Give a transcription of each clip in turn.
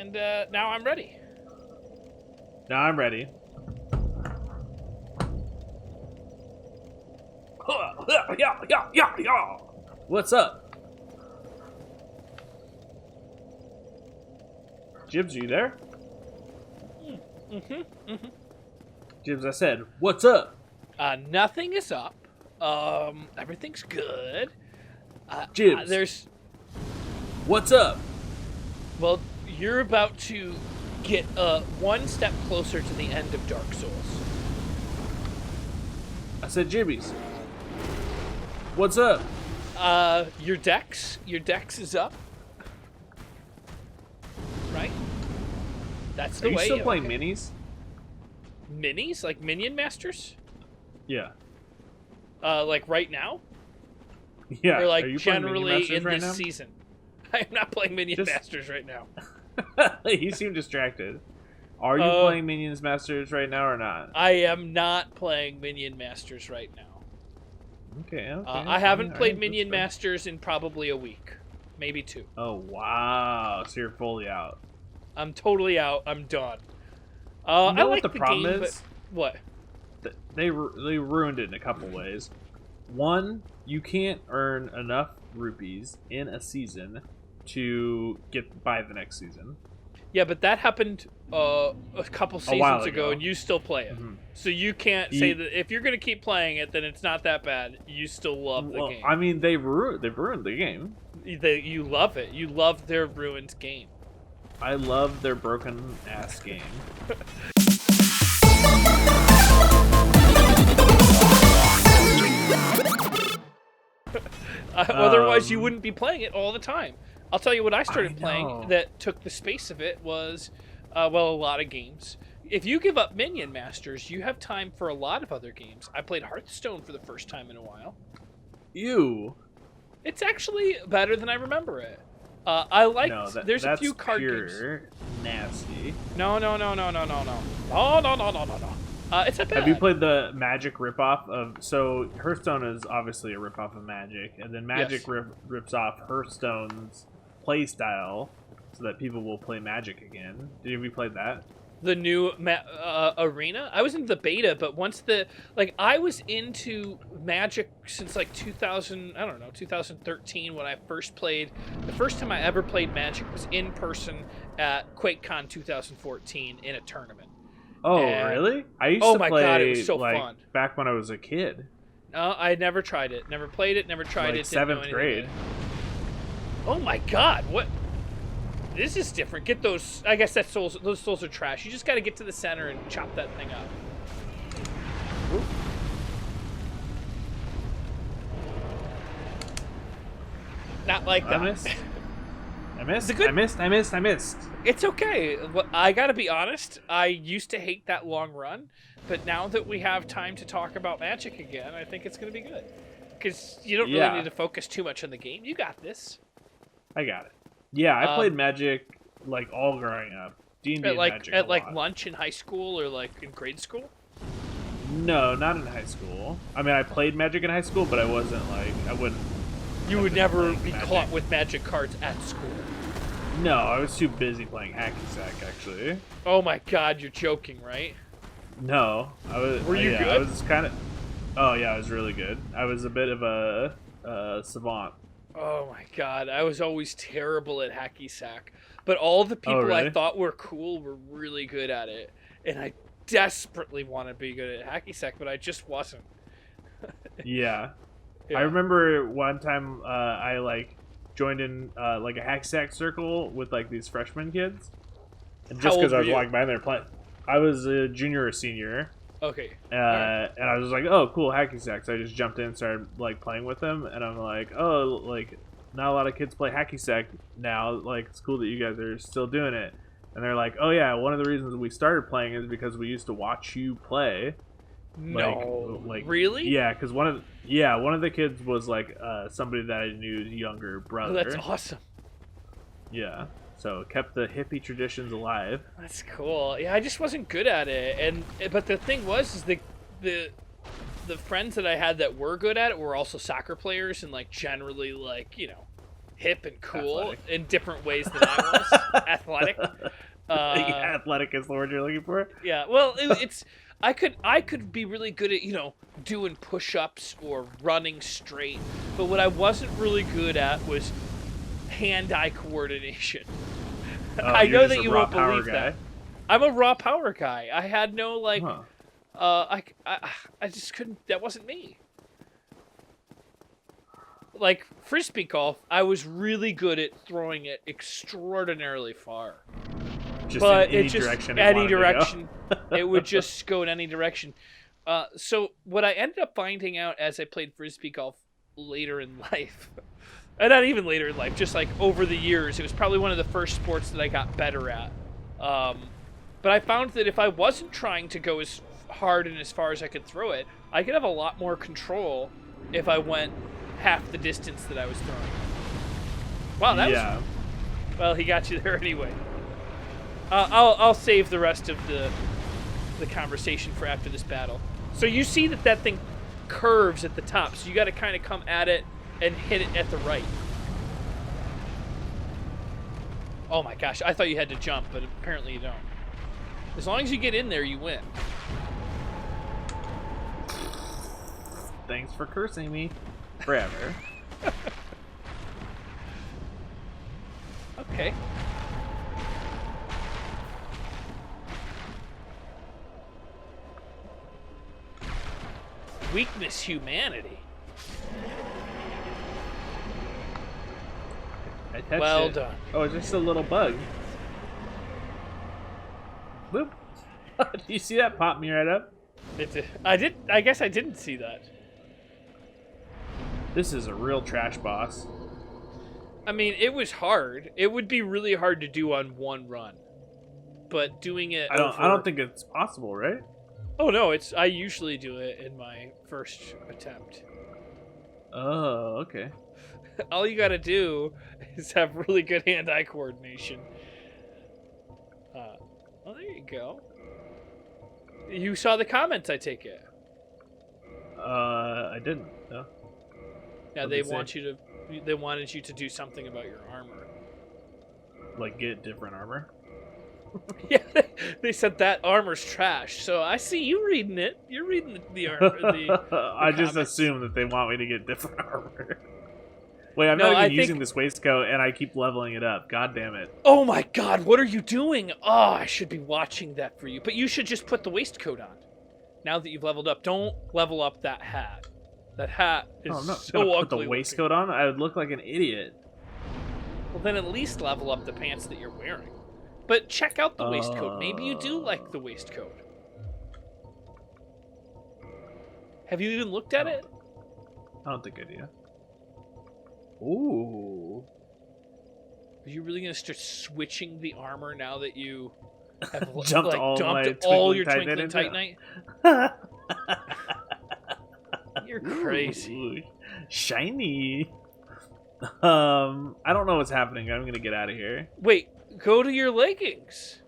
And now I'm ready. Now I'm ready. What's up? Jibs, are you there? Jibs, I said, what's up? Nothing is up. Everything's good. Jibs, There's... what's up? Well, you're about to get one step closer to the end of Dark Souls. I said, Jibbies, what's up? Your dex is up. Right? That's the Are you way. still playing minis? Minis? Like Minion Masters? Yeah. Like right now? Yeah. Or like Are you playing Minion generally Masters in right this now? season? I am not playing Minion Masters right now. You seem distracted. Are you playing Minions Masters right now or not? I am not playing Minion Masters right now. Okay. I haven't played Minion Masters in probably a week. Maybe 2. Oh, wow. So you're fully out. I'm totally out. I'm done. You know I what like the problem game, is? But what? They ruined it in a couple ways. One, you can't earn enough rupees in a season to get by the next season. Yeah, but that happened a couple seasons ago, and you still play it. Mm-hmm. So you can't say that if you're going to keep playing it, then it's not that bad. You still love the game. I mean, they've ruined the game. You love it. You love their ruined game. I love their broken ass game. Otherwise, you wouldn't be playing it all the time. I'll tell you what I started playing that took the space of it was, a lot of games. If you give up Minion Masters, you have time for a lot of other games. I played Hearthstone for the first time in a while. Ew. It's actually better than I remember it. I like. There's a few card games. Nasty. No. It's a bad. Have you played the Magic ripoff of? So Hearthstone is obviously a ripoff of Magic, and then Magic rips off Hearthstone's play style so that people will play Magic again. Have you played that? The new arena. I was in the beta, but once I was into Magic since like 2013 when I first played. The first time I ever played Magic was in person at QuakeCon 2014 in a tournament. Oh, really? I used to play. God, it was so fun. Back when I was a kid. No, I never tried it. Never played it. Never tried it. 7th grade. Oh my God! What? This is different. Get those. I guess those souls are trash. You just got to get to the center and chop that thing up. Ooh. Not like that. I missed. It's okay. I gotta be honest. I used to hate that long run, but now that we have time to talk about Magic again, I think it's gonna be good. Because you don't really need to focus too much on the game. You got this. I got it. Yeah, I played Magic like all growing up. D&D and Magic at like lunch in high school or like in grade school. No, not in high school. I mean, I played Magic in high school, but I wasn't like I wouldn't. You would never be caught with Magic cards at school. No, I was too busy playing hacky sack, actually. Oh my God, you're joking, right? No, I was. Were you good? I was kind of. Oh yeah, I was really good. I was a bit of a savant. Oh my God, I was always terrible at hacky sack, but all the people I thought were cool were really good at it, and I desperately want to be good at hacky sack, but I just wasn't. Yeah. I remember one time I joined in like a hack sack circle with like these freshman kids, and just because I was walking by there playing, I was a junior or senior. Okay. And I was like, oh, cool, hacky sack. So I just jumped in and started like playing with them, and I'm like, oh, like not a lot of kids play hacky sack now. Like it's cool that you guys are still doing it. And they're like, oh yeah, one of the reasons we started playing is because we used to watch you play. No, really? Yeah, because one of the kids was like somebody that I knew's younger brother. Oh, that's awesome. Yeah, so kept the hippie traditions alive. That's cool. Yeah, I just wasn't good at it, but the thing was, is the friends that I had that were good at it were also soccer players and like generally like hip and cool in different ways than I was. Athletic. Athletic is the word you're looking for. Yeah, well, it's I could be really good at doing push-ups or running straight, but what I wasn't really good at was hand-eye coordination. Oh, I you're know just that a you raw won't power believe guy. that. I'm a raw power guy. I had no like, Huh. I just couldn't. That wasn't me. Like frisbee golf, I was really good at throwing it extraordinarily far. Just But in any it just direction. It any wanted to go. direction, it would just go in any direction. So what I ended up finding out as I played frisbee golf later in life, and not even later in life, just like over the years, it was probably one of the first sports that I got better at. But I found that if I wasn't trying to go as hard and as far as I could throw it, I could have a lot more control if I went half the distance that I was throwing. Wow, that was... Well, he got you there anyway. I'll save the rest of the conversation for after this battle. So you see that thing curves at the top, so you got to kind of come at it and hit it at the right. Oh my gosh, I thought you had to jump, but apparently you don't. As long as you get in there, you win. Thanks for cursing me forever. Okay. Weakness humanity. I touched Well it. done. Oh, it's just a little bug. Boop. Do you see that pop me right up? I guess I didn't see that. This is a real trash boss. I mean, it was hard. It would be really hard to do on one run. But doing it I don't think it's possible, right? Oh no, I usually do it in my first attempt. Oh, okay. All you gotta do is have really good hand-eye coordination. Oh, there you go. You saw the comments, I take it. I didn't. No. Yeah, What'd they they want you to. They wanted you to do something about your armor. Like get different armor. Yeah, they said that armor's trash. So I see you reading it. You're reading the armor. I just comments. assume that they want me to get different armor. Wait, I'm No, not I even using think- this waistcoat, and I keep leveling it up. God damn it! Oh my God! What are you doing? Oh, I should be watching that for you. But you should just put the waistcoat on. Now that you've leveled up, don't level up that hat. That hat is Oh, I'm not so gonna ugly. put the looking. waistcoat on. I would look like an idiot. Well, then at least level up the pants that you're wearing. But check out the waistcoat. Maybe you do like the waistcoat. Have you even looked at it? I don't think I do. Ooh. Are you really gonna start switching the armor now that you have Jumped like, all my dumped all your Twinkling Twinkling Titanite? Titanite? You're crazy. Ooh, shiny. I don't know what's happening. I'm gonna get out of here. Wait, go to your leggings.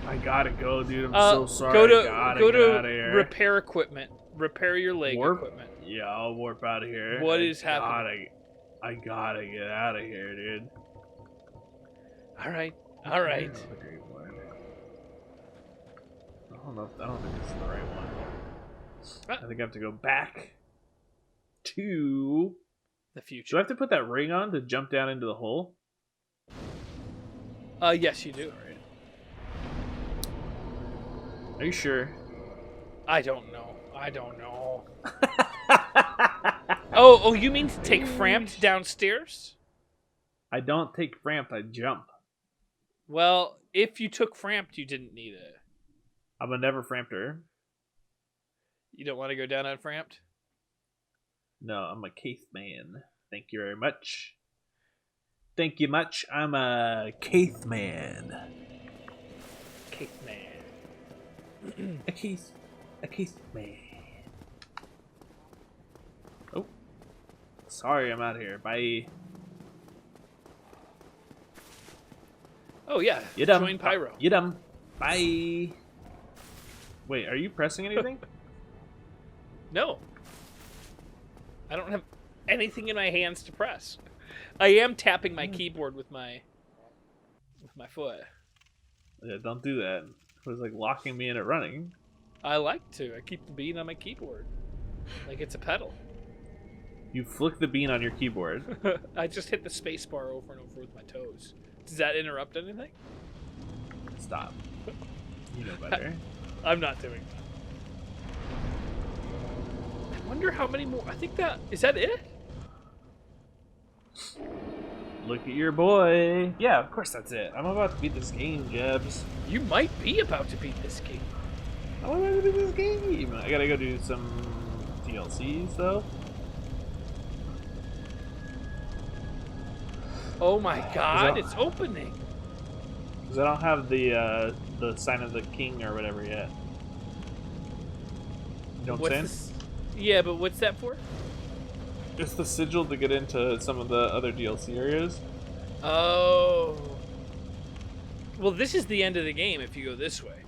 I gotta go, dude. I'm so sorry. Go I to gotta go get to out of here. repair equipment. Repair your leg Warp? equipment. Yeah, I'll warp out of here. What is happening? I gotta get out of here, dude. All right, all right. That's a great one. I don't think this is the right one. I think I have to go back to The Do future. I have to put that ring on to jump down into the hole? Yes, you do. Are you sure? I don't know. I don't know. Oh, you mean to take Frampt downstairs? I don't take Frampt, I jump. Well, if you took Frampt, you didn't need it. I'm a never Frampter. You don't want to go down on Frampt? No, I'm a caveman. Thank you very much. Thank you much. I'm a caveman. Caveman. A caveman. Oh. Sorry, I'm out of here. Bye. Oh, yeah. You dumb. Join Pyro. You dumb. Bye. Wait, are you pressing anything? No. I don't have anything in my hands to press. I am tapping my keyboard with my foot. Yeah, don't do that. It was like locking me in it running. I like to. I keep the bean on my keyboard. Like it's a pedal. You flick the bean on your keyboard. I just hit the space bar over and over with my toes. Does that interrupt anything? Stop. You know better. I'm not doing that. I wonder how many more. I think that. Is that it? Look at your boy. Yeah, of course that's it. I'm about to beat this game, Jebs. You might be about to beat this game. I'm about to beat this game. I gotta go do some DLCs, though. Oh my god, it's opening. Because I don't have the sign of the king or whatever yet. You know what I'm saying? Yeah, but what's that for? It's the sigil to get into some of the other DLC areas. Oh. Well, this is the end of the game if you go this way.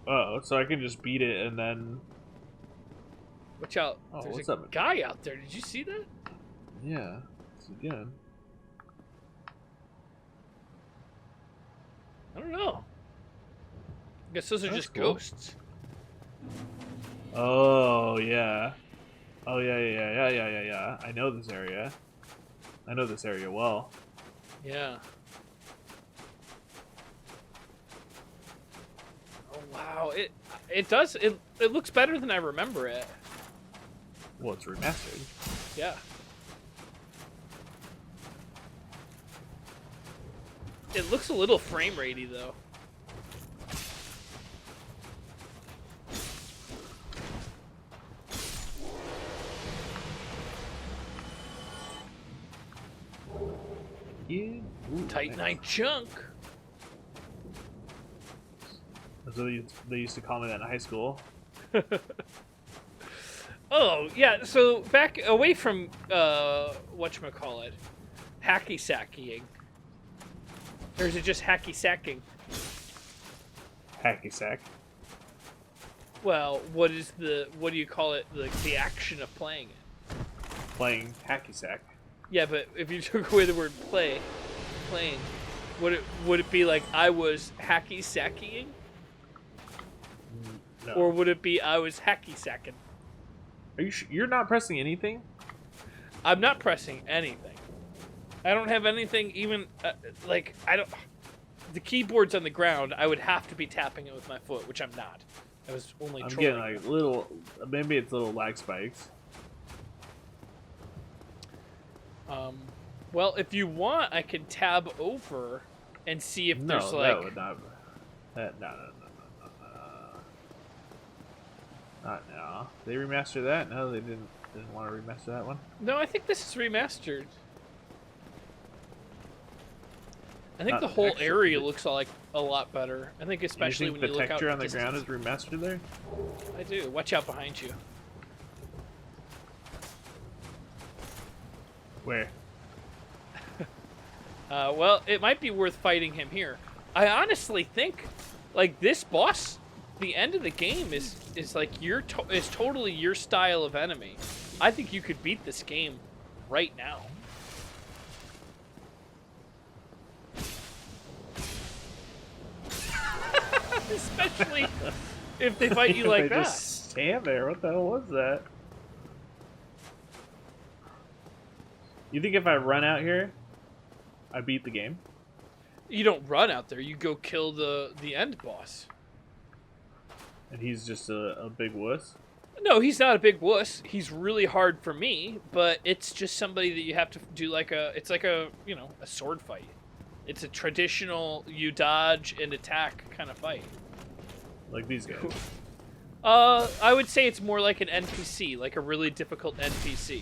Oh, so I can just beat it and then... Watch out. Oh, There's what's a up? guy out there. Did you see that? Yeah. It's again. I don't know. I guess those are just cool. ghosts. Oh, yeah. Oh, yeah. I know this area. I know this area well. Yeah. Oh wow, it does it looks better than I remember it. Well, it's remastered. Yeah. It looks a little frame ratey though. Yeah. Ooh, Titanite nice. chunk. That's what they used to call me that in high school. Oh yeah, so back away from whatchamacallit, hacky sacking. Or is it just hacky sacking? Hacky sack. Well, what do you call it? The action of playing it. Playing hacky sack. Yeah, but if you took away the word playing, would it be like I was hacky sacking? No. Or would it be I was hacky sacking? Are you you're not pressing anything? I'm not pressing anything. I don't have anything even like I don't. The keyboard's on the ground. I would have to be tapping it with my foot, which I'm not. I was only. I'm trolling. getting like little. Maybe it's little lag spikes. Well, if you want, I can tab over and see if there's like. That would not. No. Not now. They remastered that? No, they didn't want to remaster that one. No, I think this is remastered. I think Not the the whole texture. area looks like a lot better. I think especially you think when you the look out texture on the distance. ground is remastered there? I do. Watch out behind you. Where? Well, it might be worth fighting him here. I honestly think, like this boss, the end of the game is like is totally your style of enemy. I think you could beat this game right now. Especially if they fight you like they that. Just stand there. What the hell was that? You think if I run out here, I beat the game? You don't run out there. You go kill the end boss. And he's just a big wuss? No, he's not a big wuss. He's really hard for me, but it's just somebody that you have to do like it's like a sword fight. It's a traditional you dodge and attack kind of fight. Like these guys. I would say it's more like an NPC, like a really difficult NPC.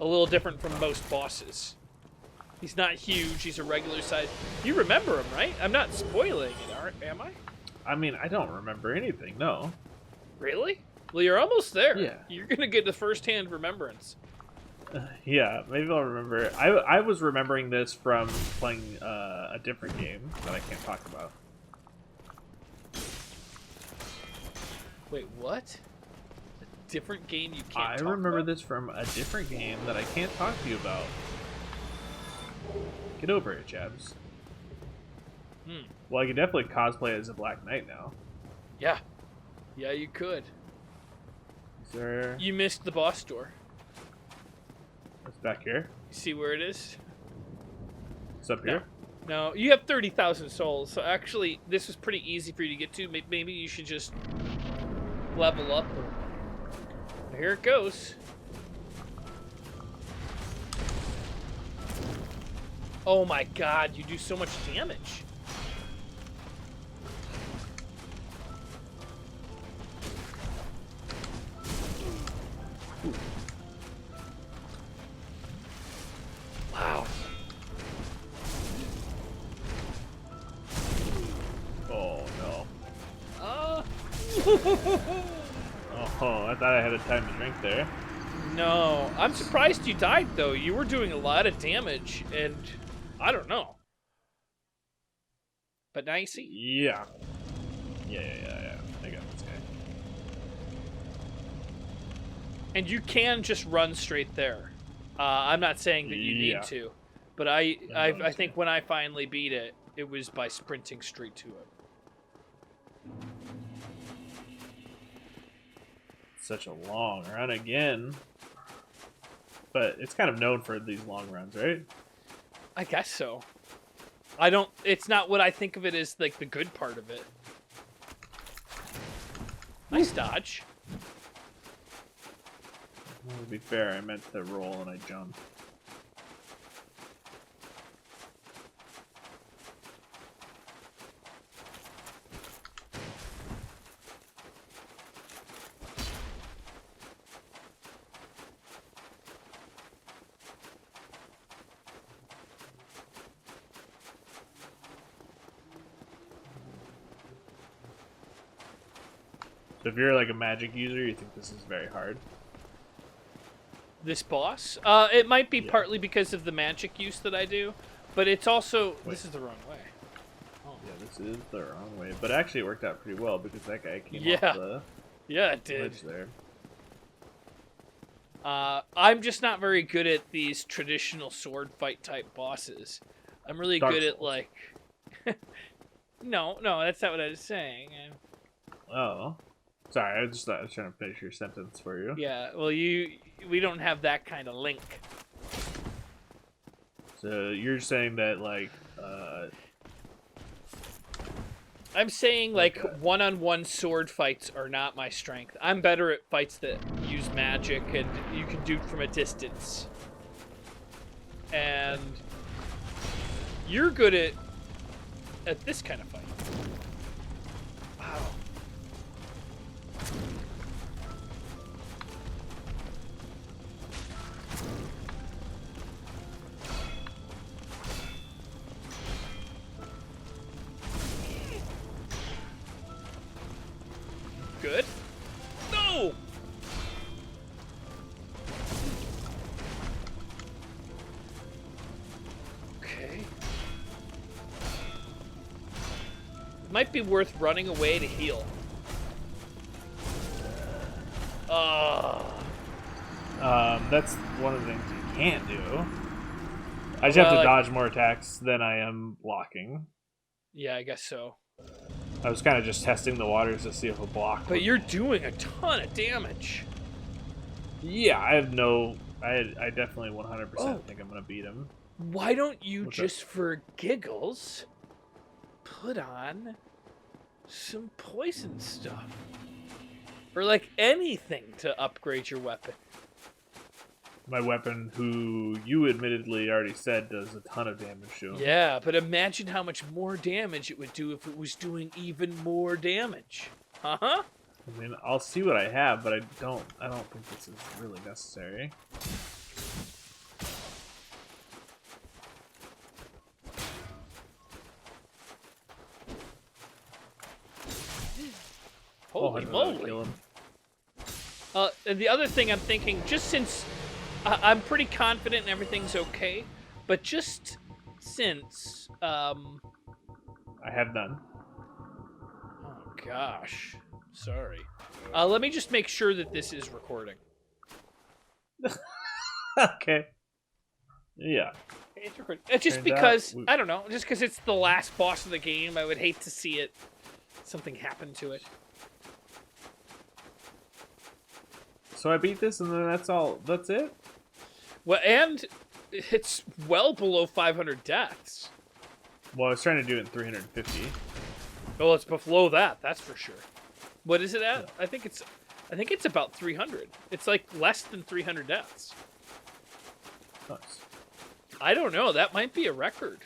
A little different from most bosses. He's not huge, he's a regular size. You remember him, right? I'm not spoiling it, am I? I mean, I don't remember anything, no. Really? Well, you're almost there. Yeah. You're going to get the first-hand remembrance. Yeah, maybe I'll remember. I was remembering this from playing a different game that I can't talk about. Wait, what? A different game you can't I talk remember about? this from a different game that I can't talk to you about. Get over it, Jabs. Hmm. Well, I could definitely cosplay as a Black Knight now. Yeah. Yeah, you could. Is there... You missed the boss door. It's back here. You see where it is? It's up No. here. No, you have 30,000 souls, so actually, this was pretty easy for you to get to. Maybe you should just level up. Here it goes. Oh my god, you do so much damage. Wow. Oh, no. Uh. Oh, I thought I had a time to drink there. No, I'm surprised you died, though. You were doing a lot of damage, and I don't know. But now you see. Yeah. Yeah. I got this guy. And you can just run straight there. I'm not saying that you need to, but I think when I finally beat it, it was by sprinting straight to it. Such a long run again. But it's kind of known for these long runs, right? I guess so. I don't. It's not what I think of it as like the good part of it. Nice dodge. Well, to be fair, I meant to roll and I jumped. So if you're like a magic user, you think this is very hard? This boss? It might be partly because of the magic use that I do, but it's also... Wait. This is the wrong way. Oh. Yeah, this is the wrong way. But actually it worked out pretty well because that guy came off the Yeah, it did. ledge there. I'm just not very good at these traditional sword fight type bosses. I'm really Dark good at, Souls. like... No, that's not what I was saying. Oh. Sorry, I was trying to finish your sentence for you. Yeah, well, we don't have that kind of link. So you're saying that, like, I'm saying, like, one-on-one sword fights are not my strength. I'm better at fights that use magic and you can do from a distance. And you're good at this kind of fight. Wow. Good. No! Okay. Might be worth running away to heal. that's one of the things you can't do. I just have to dodge more attacks than I am blocking. Yeah, I guess so. I was kind of just testing the waters to see if a block. But you're doing a ton of damage. Yeah, I have no. I definitely 100% think I'm gonna beat him. Why don't you just for giggles put on some poison stuff? Or like anything to upgrade your weapon. My weapon, who you admittedly already said does a ton of damage to him. Yeah, but imagine how much more damage it would do if it was doing even more damage. Uh-huh. I mean, I'll see what I have, but I don't think this is really necessary. Holy moly. And the other thing I'm thinking, just since I'm pretty confident and everything's okay, but just since I have none. Oh gosh, sorry. Let me just make sure that this is recording. Okay. Yeah. It's recording. It's just Turns because out I don't know. Just because it's the last boss of the game, I would hate to see it. Something happen to it. So I beat this, and then that's all. That's it. Well, and it's well below 500 deaths. Well, I was trying to do it in 350. Well, it's below that. That's for sure. What is it at? Yeah. I think it's about 300. It's like less than 300 deaths. Nice. I don't know. That might be a record.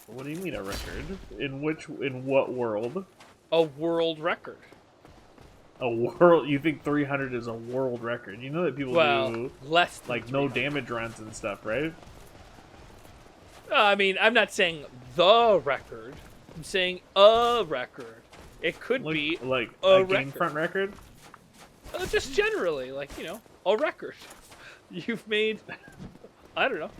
What do you mean a record? In what world? A world record. A world? You think 300 is a world record? You know that people do less than like 300. no damage runs and stuff, right? I mean, I'm not saying the record. I'm saying a record. It could be like a GameFront record. Just generally, like, you know, a record. You've made, I don't know,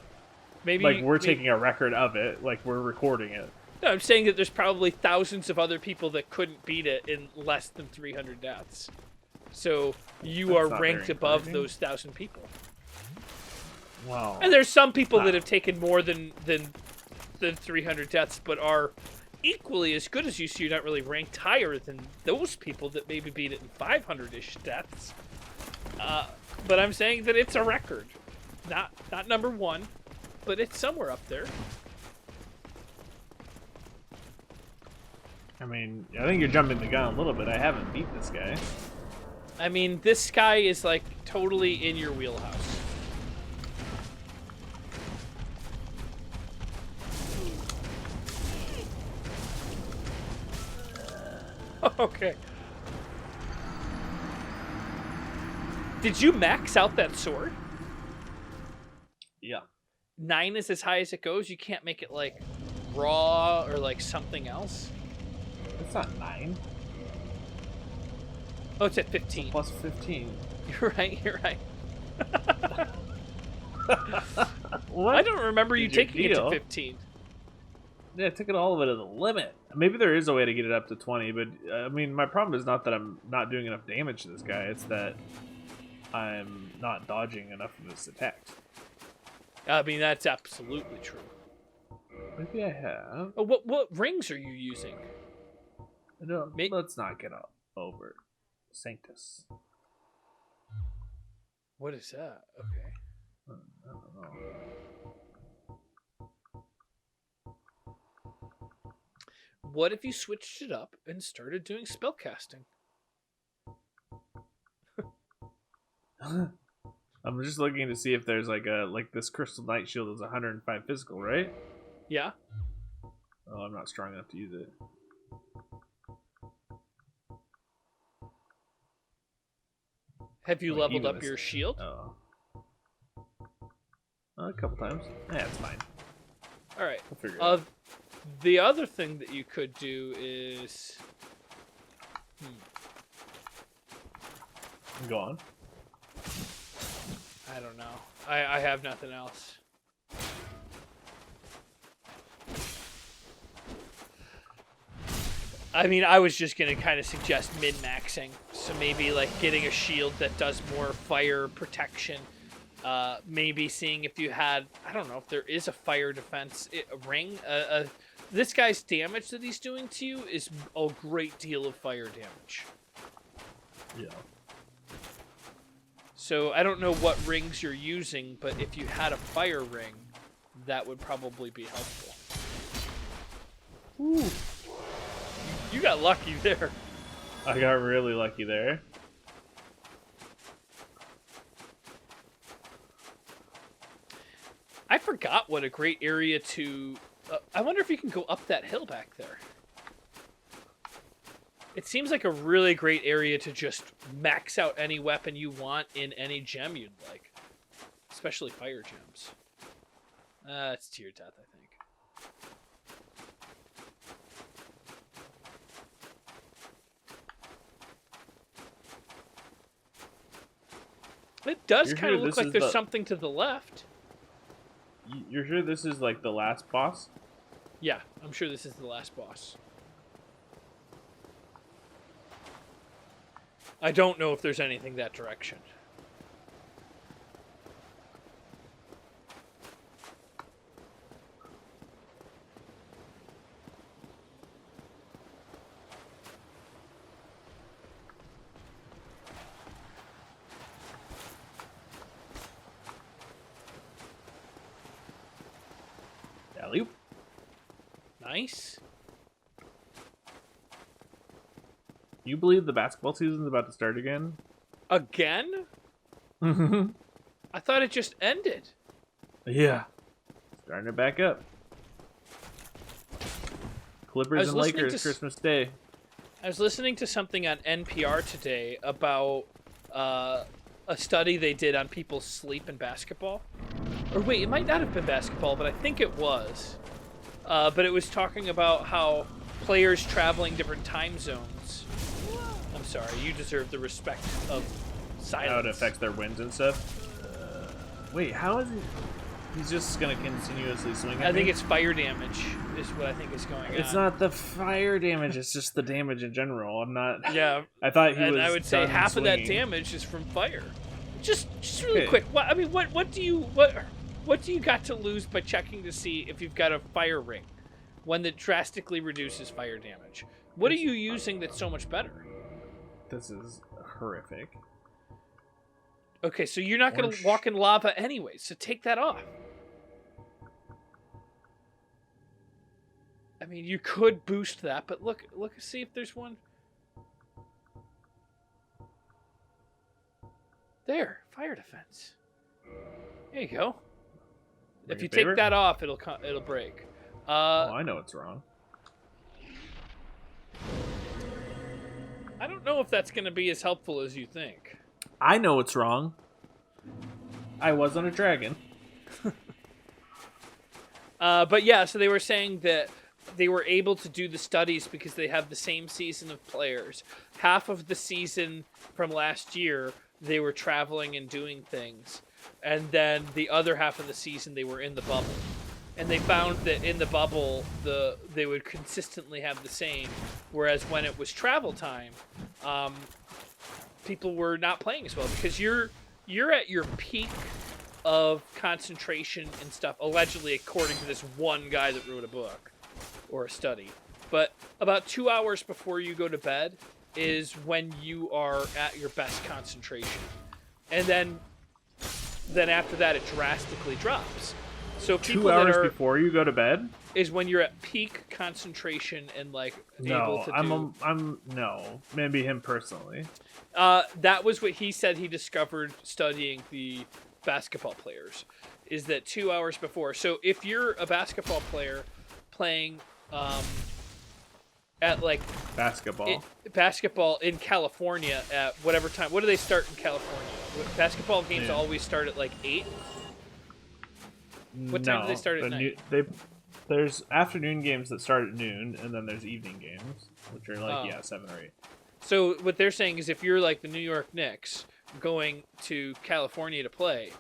maybe like we're taking a record of it, like we're recording it. No, I'm saying that there's probably thousands of other people that couldn't beat it in less than 300 deaths. So you That's are not ranked very above encouraging. those 1,000 people. Wow. And there's some people that have taken more than 300 deaths, but are equally as good as you, so you're not really ranked higher than those people that maybe beat it in 500-ish deaths. But I'm saying that it's a record. Not number one, but it's somewhere up there. I mean, I think you're jumping the gun a little bit. I haven't beat this guy. I mean, this guy is like totally in your wheelhouse. Okay. Did you max out that sword? Yeah. 9 is as high as it goes. You can't make it like raw or like something else. It's not 9. Oh, it's at 15. Plus 15. You're right. You're right. What? I don't remember you is your taking it to deal? 15. Yeah, I took it all the way to the limit. Maybe there is a way to get it up to 20, but I mean, my problem is not that I'm not doing enough damage to this guy. It's that I'm not dodging enough of his attacks. I mean, that's absolutely true. Maybe I have. Oh, what rings are you using? No, let's not get over Sanctus. What is that? Okay. I don't know. What if you switched it up and started doing spellcasting? I'm just looking to see if there's like this Crystal Knight Shield is 105 physical, right? Yeah. Oh, I'm not strong enough to use it. Have you Like, leveled even up your shield? Oh. A couple times. Yeah, it's fine. All right. We'll figure it out. The other thing that you could do is... Go on. I don't know. I have nothing else. I mean, I was just going to kind of suggest min-maxing. So maybe like getting a shield that does more fire protection. Maybe seeing if you had, I don't know, if there is a fire defense ring. This guy's damage that he's doing to you is a great deal of fire damage. Yeah. So I don't know what rings you're using, but if you had a fire ring, that would probably be helpful. Ooh. You got lucky there. I got really lucky there. I forgot what a great area to... I wonder if you can go up that hill back there. It seems like a really great area to just max out any weapon you want in any gem you'd like. Especially fire gems. It's to your death, I think. It does kind of look like there's something to the left. You're sure this is like the last boss? Yeah, I'm sure this is the last boss. I don't know if there's anything that direction. Nice. You believe the basketball season's about to start again? Again? Mm-hmm. I thought it just ended. Yeah. Starting it back up. Clippers and Lakers, Christmas Day. I was listening to something on NPR today about a study they did on people's sleep in basketball. Or wait, it might not have been basketball, but I think it was. But it was talking about how players traveling different time zones. I'm sorry, you deserve the respect of silence. How it affects their wins and stuff. Wait, how is he? He's just gonna continuously swing at I think me? it's fire damage is what I think is going on. It's not the fire damage, it's just the damage in general. I'm not... Yeah. I thought he was I would say done half swinging. of that damage is from fire. Just really Okay. quick. What do you got to lose by checking to see if you've got a fire ring, one that drastically reduces fire damage? What are you using that's so much better? This is horrific. Okay, so you're not going to walk in lava anyway, so take that off. I mean, you could boost that, but look, see if there's one. There, fire defense. There you go. If you take that off, it'll break. Oh, I know what's wrong. I don't know if that's going to be as helpful as you think. I know what's wrong. I wasn't a dragon. But yeah, so they were saying that they were able to do the studies because they have the same season of players. Half of the season from last year, they were traveling and doing things. And then the other half of the season, they were in the bubble. And they found that in the bubble, they would consistently have the same. Whereas when it was travel time, people were not playing as well because you're at your peak of concentration and stuff, allegedly according to this one guy that wrote a book or a study. But about 2 hours before you go to bed is when you are at your best concentration. And then after that, it drastically drops. So people 2 hours before you go to bed is when you're at peak concentration and able to do. No, maybe him personally. That was what he said he discovered studying the basketball players, is that 2 hours before. So if you're a basketball player playing at basketball in California at whatever time. What do they start in California? Basketball games always start at 8. What time do they start at night? There's afternoon games that start at noon, and then there's evening games, which are 7 or 8. So what they're saying is if you're like the New York Knicks going to California to play,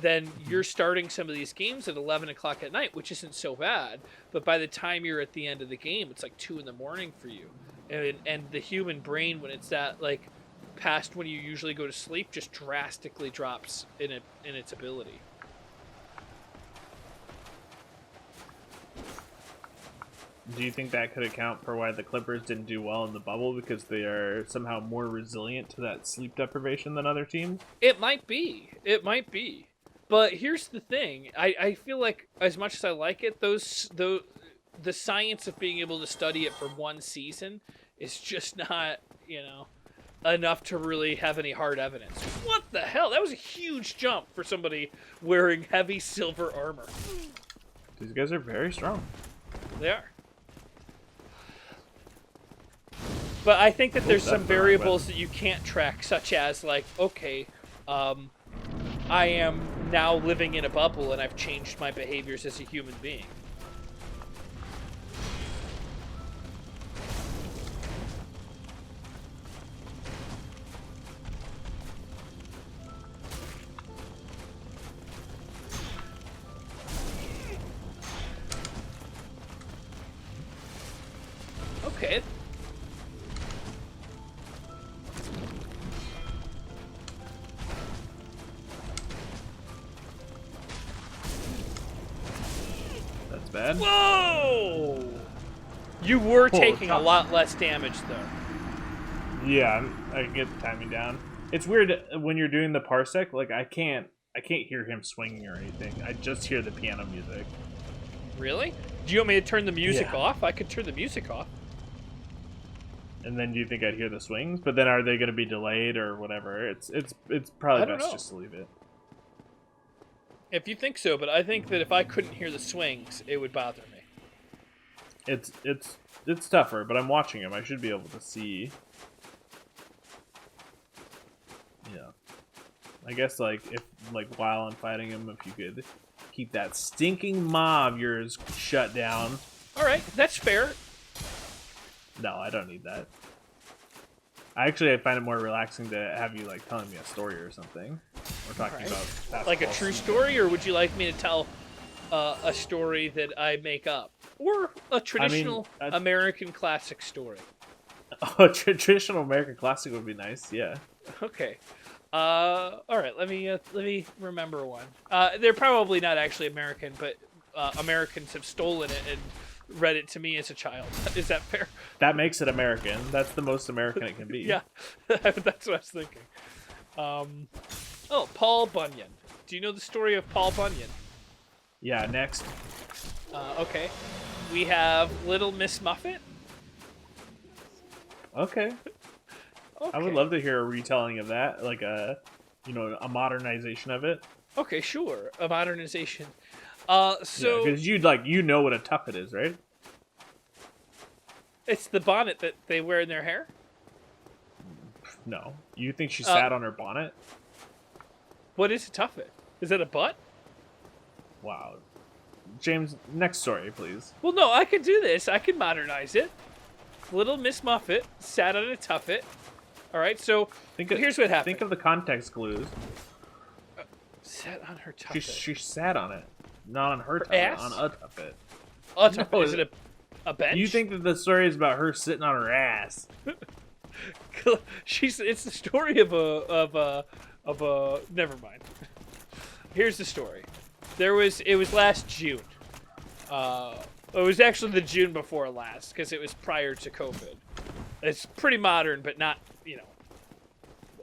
then you're starting some of these games at 11 o'clock at night, which isn't so bad. But by the time you're at the end of the game, it's 2 in the morning for you. And the human brain, when it's that past when you usually go to sleep, just drastically drops in its ability. Do you think that could account for why the Clippers didn't do well in the bubble, because they are somehow more resilient to that sleep deprivation than other teams? It might be. But here's the thing. I feel like as much as I like it, the science of being able to study it for one season is just not, enough to really have any hard evidence. What the hell? That was a huge jump for somebody wearing heavy silver armor. These guys are very strong. They are. But I think that there's some variables that you can't track, such as okay, I am now living in a bubble and I've changed my behaviors as a human being. Okay. That's bad. Whoa! You were taking a lot less damage, though. Yeah, I can get the timing down. It's weird when you're doing the parsec. I can't hear him swinging or anything. I just hear the piano music. Really? Do you want me to turn the music Yeah. off? I could turn the music off. And then do you think I'd hear the swings? But then are they going to be delayed or whatever? It's I probably don't best know. just to leave it. If you think so, but I think that if I couldn't hear the swings, it would bother me. It's tougher, but I'm watching him. I should be able to see. Yeah. I guess if while I'm fighting him, if you could keep that stinking maw of yours shut down. All right, that's fair. No, I don't need that. I find it more relaxing to have you telling me a story or something. We're talking about like a basketball true season. story, or would you like me to tell a story that I make up, or a traditional American classic story? Oh, a traditional American classic would be nice. Yeah. Okay. All right. Let me remember one. They're probably not actually American, but Americans have stolen it and read it to me as a child. Is that fair? That makes it American. That's the most American it can be. Yeah, that's what I was thinking. Oh, Paul Bunyan. Do you know the story of Paul Bunyan? Yeah. Next. Okay. We have Little Miss Muffet. Okay. I would love to hear a retelling of that, a modernization of it. Okay, sure. A modernization. So because you know what a tuffet is, right? it's the bonnet that they wear in their hair. No, you think she sat on her bonnet? What is a tuffet? Is that a butt? Wow, James. Next story, please. Well, no, I could do this. I could modernize it. Little Miss Muffet sat on a tuffet. All right, so here's what happened. Think of the context clues. Sat on her tuffet. She sat on it, not on her tuffet, ass? on a tuffet. A tuffet. No, Is it a bench? You think that the story is about her sitting on her ass? It's the story of a never mind. Here's the story. It was last June. It was actually the June before last because it was prior to COVID. It's pretty modern, but not,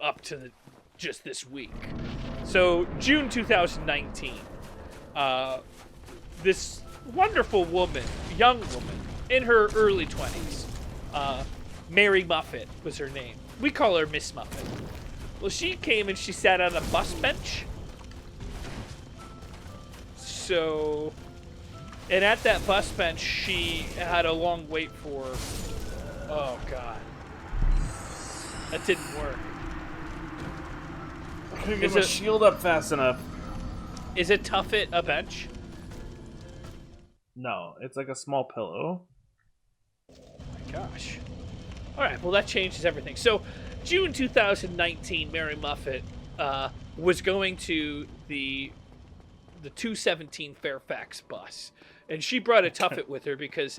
up to just this week. So June 2019, this wonderful woman, young woman, in her early 20s, Mary Muffet was her name. We call her Miss Muffet. Well, she came and she sat on a bus bench. So, and at that bus bench, she had a long wait for. Oh God, that didn't work. I couldn't get my shield up fast enough. Is a tuffet a bench? No, it's like a small pillow. Oh my gosh. All right, well that changes everything. So, June 2019, Mary Muffet was going to the 217 Fairfax bus, and she brought a tuffet with her because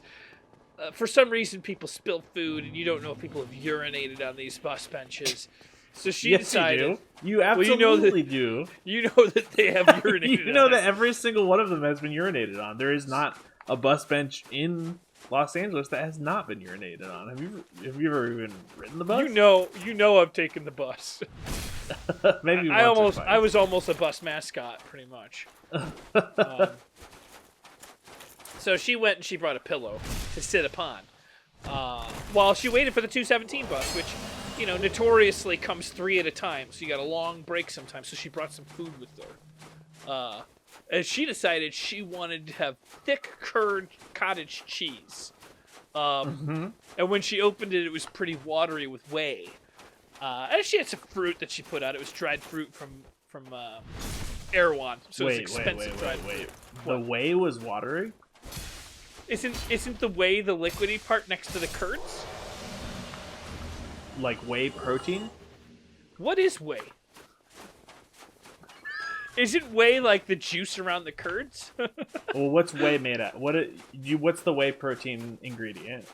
for some reason people spill food, and you don't know if people have urinated on these bus benches. So she decided. You do. You absolutely do. You know that they have urinated. You know that every single one of them has been urinated on. There is not a bus bench in Los Angeles that has not been urinated on. Have you ever even ridden the bus? You know I've taken the bus. Maybe I was almost a bus mascot, pretty much. So she went and she brought a pillow to sit upon while she waited for the 217 bus, which, notoriously comes 3 at a time. So you got a long break sometimes. So she brought some food with her. And she decided she wanted to have thick curd cottage cheese. And when she opened it, it was pretty watery with whey. And she had some fruit that she put out. It was dried fruit from Erewhon. So it's expensive. Wait. The whey was watery? Isn't the whey the liquidy part next to the curds? Like whey protein? What is whey? Isn't whey like the juice around the curds? Well, what's whey made of? What's the whey protein ingredient?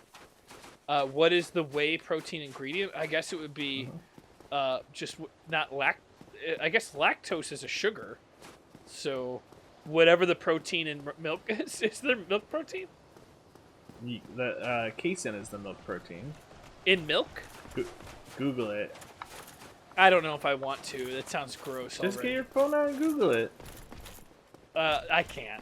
What is the whey protein ingredient? I guess it would be just not I guess lactose is a sugar. So whatever the protein in milk is there milk protein? The casein is the milk protein. In milk? Google it. I don't know if I want to. That sounds gross. Just already. get your phone out and Google it. I can't.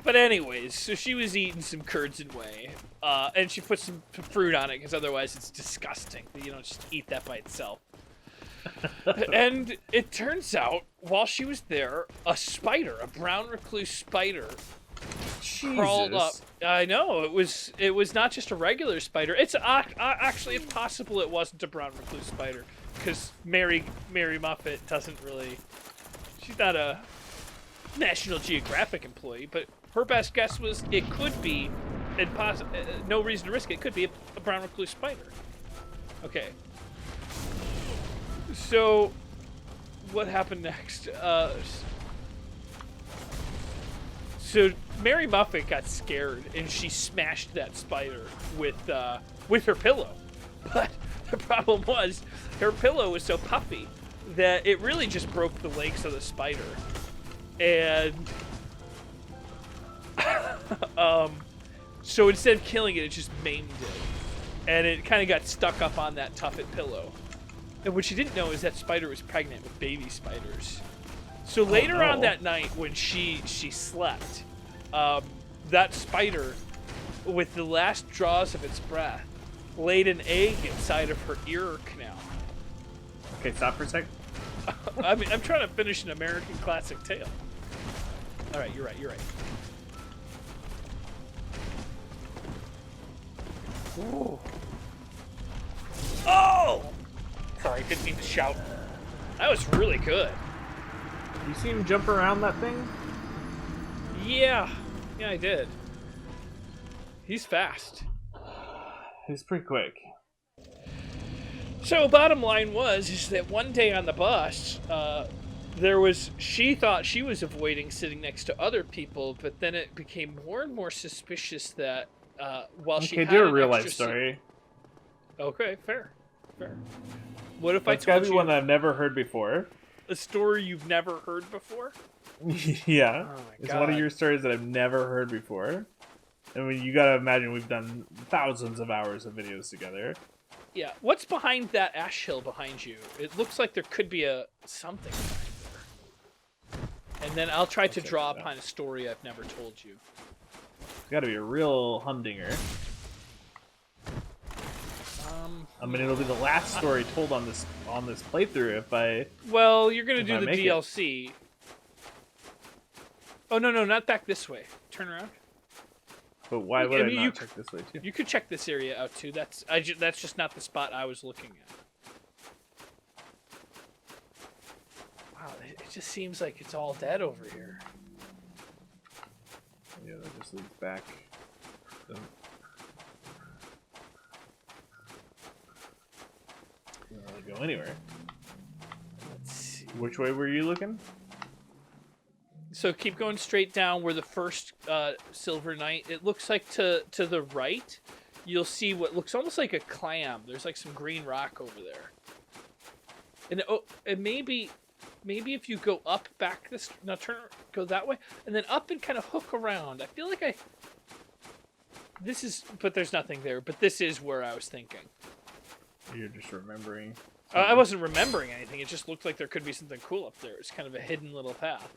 But anyways, so she was eating some curds and whey, and she put some fruit on it because otherwise it's disgusting. You don't just eat that by itself. And it turns out, while she was there, a spider, a brown recluse spider, crawled up. I know, it was not just a regular spider. It's actually, it's possible it wasn't a brown recluse spider, because Mary Muffet doesn't really. She's not a National Geographic employee, but her best guess was it could be, and no reason to risk it. It could be a brown recluse spider. Okay. So, what happened next? So Mary Muffet got scared and she smashed that spider with her pillow. But the problem was her pillow was so puffy that it really just broke the legs of the spider. And so instead of killing it, it just maimed it. And it kind of got stuck up on that tuffet pillow. And what she didn't know is that spider was pregnant with baby spiders. So later on that night when she slept, that spider, with the last draws of its breath, laid an egg inside of her ear canal. Okay, stop for a sec. I mean, I'm trying to finish an American classic tale. All right, you're right. Ooh. Oh! Sorry, didn't mean to shout. That was really good. You see him jump around that thing? Yeah, I did. He's fast. He's pretty quick. So bottom line is that one day on the bus, she thought she was avoiding sitting next to other people, but then it became more and more suspicious that while she had do a an real life extra story. Okay, fair. What if That's I told gotta be you one that I've never heard before? a story you've never heard before? Yeah, Oh my it's God. one of your stories that I've never heard before. I mean, you gotta imagine we've done thousands of hours of videos together. Yeah. What's behind that ash hill behind you? It looks like there could be something behind there. And then I'll try to draw upon a story I've never told you. It's gotta be a real humdinger. I mean, it'll be the last story told on this playthrough if I. Well, you're gonna do the make DLC. Oh no, not back this way. Turn around. But why would I not check this way too? You could check this area out too. That's just not the spot I was looking at. Wow, it just seems like it's all dead over here. Yeah, that just leads back. Doesn't really go anywhere. Let's see. Which way were you looking? So keep going straight down where the first Silver Knight. It looks like to the right, you'll see what looks almost like a clam. There's like some green rock over there. And maybe if you go up back go that way, and then up and kind of hook around. I feel like but there's nothing there. But this is where I was thinking. You're just remembering. I wasn't remembering anything. It just looked like there could be something cool up there. It's kind of a hidden little path.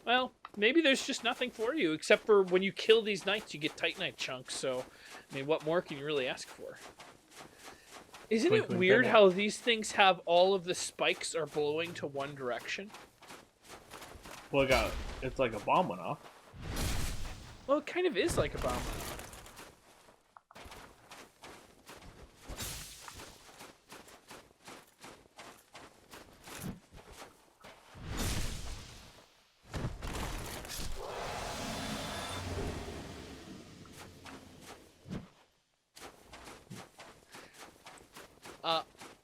Well, maybe there's just nothing for you, except for when you kill these knights, you get Titanite chunks, so, I mean, what more can you really ask for? Isn't it weird how these things have all of the spikes are blowing to one direction? Well, it's like a bomb went off. Well, it kind of is like a bomb.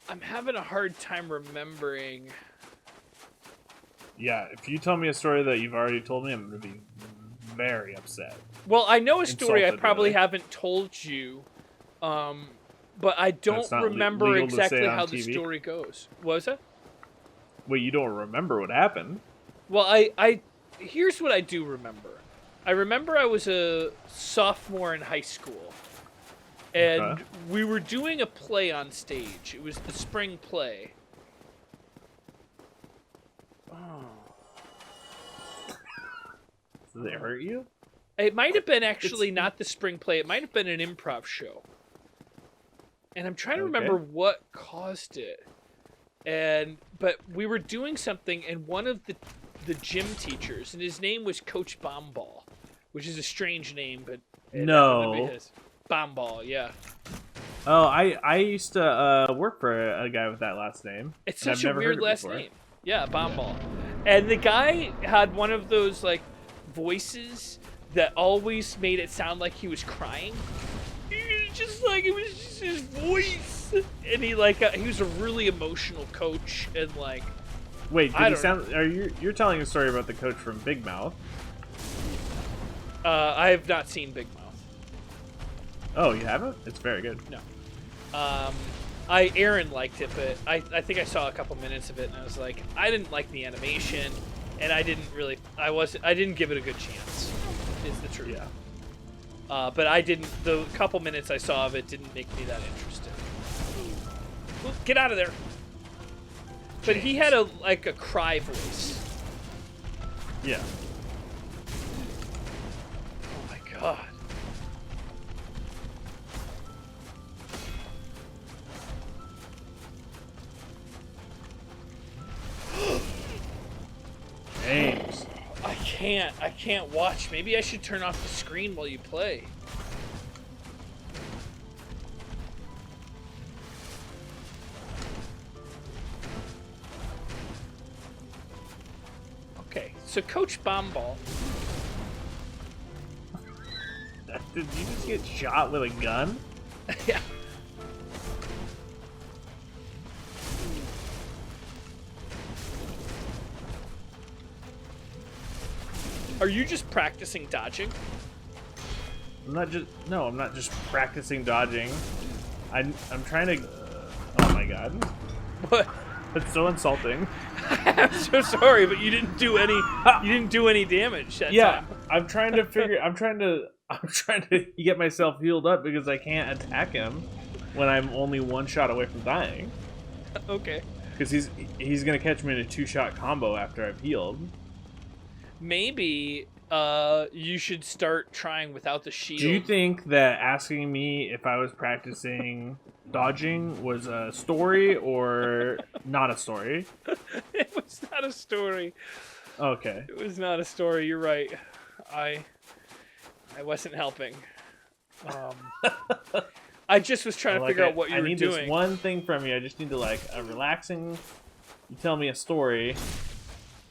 I'm having a hard time remembering. Yeah, if you tell me a story that you've already told me, I'm going to be very upset. Well, I know a story I probably really. haven't told you, but I don't remember exactly how the story goes. What was that? Wait, you don't remember what happened? Well, here's what I do remember. I remember I was a sophomore in high school. And we were doing a play on stage. It was the spring play. Oh. Did it hurt you? It might have been actually not the spring play. It might have been an improv show. And I'm trying to remember what caused it. But we were doing something, and one of the gym teachers, and his name was Coach Bomball, which is a strange name, but no, Bomball, yeah. Oh, I used to work for a guy with that last name. It's such a weird last name. Yeah, Bomball. Yeah. And the guy had one of those like voices that always made it sound like he was crying. It was just his voice, and he was a really emotional coach, and like. Wait, did he sound? You're telling a story about the coach from Big Mouth? I have not seen Big Mouth. Oh, you haven't? It's very good. No. Aaron liked it, but I think I saw a couple minutes of it, and I was like, I didn't like the animation, and I didn't give it a good chance. Is the truth. Yeah. But I didn't. The couple minutes I saw of it didn't make me that interested. Ooh, get out of there! But he had a cry voice. Yeah. Oh my god. James. I can't watch. Maybe I should turn off the screen while you play. Okay, so Coach Bomball. Did you just get shot with a gun? Yeah. Are you just practicing dodging? I'm not just practicing dodging. I'm trying to. Oh my god. What? That's so insulting. I'm so sorry, but you didn't do any damage that time. I'm trying to get myself healed up because I can't attack him when I'm only one shot away from dying. Okay. Because he's gonna catch me in a 2-shot combo after I've healed. Maybe you should start trying without the shield. Do you think that asking me if I was practicing dodging was a story or not a story? It was not a story. Okay. It was not a story. You're right. I wasn't helping. I just was trying to figure out what you were doing. I need this one thing from you. I just need to a relaxing. You tell me a story.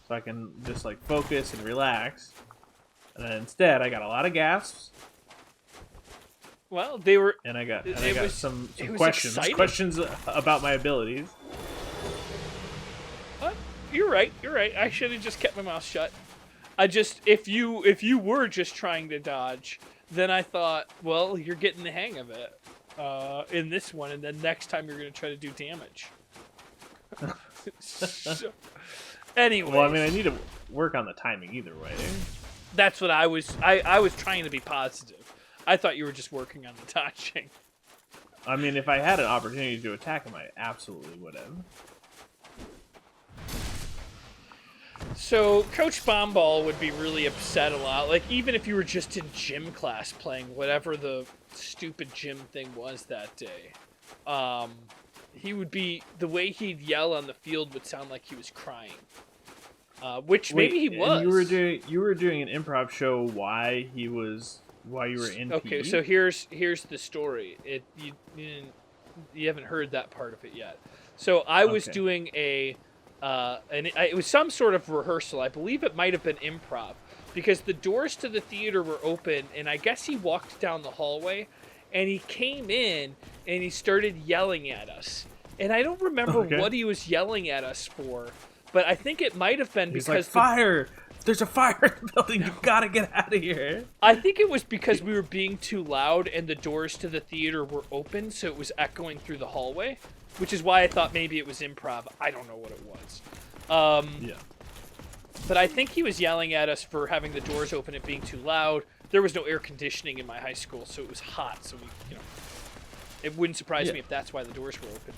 So I can just focus and relax. And then instead, I got a lot of gasps. Well, they were. And I got some questions. Exciting. Questions about my abilities. What? You're right. I should have just kept my mouth shut. If you were just trying to dodge, then I thought, well, you're getting the hang of it in this one, and then next time you're going to try to do damage. So, anyway. Well, I mean, I need to work on the timing either way. That's what I was. I was trying to be positive. I thought you were just working on the dodging. I mean, if I had an opportunity to attack him, I absolutely would have. So Coach Bomball would be really upset a lot. Even if you were just in gym class playing whatever the stupid gym thing was that day, he would be, the way he'd yell on the field would sound like he was crying. Which maybe he was. You were doing an improv show while you were in Okay, PE? so here's the story. You haven't heard that part of it yet. So I was doing it was some sort of rehearsal. I believe it might have been improv, because the doors to the theater were open, and I guess he walked down the hallway, and he came in and he started yelling at us. And I don't remember what he was yelling at us for, but I think it might have been because fire. There's a fire in the building. You gotta get out of here. I think it was because we were being too loud and the doors to the theater were open, so it was echoing through the hallway, which is why I thought maybe it was improv. I don't know what it was. Yeah. But I think he was yelling at us for having the doors open and being too loud. There was no air conditioning in my high school, so it was hot. So it wouldn't surprise me if that's why the doors were open.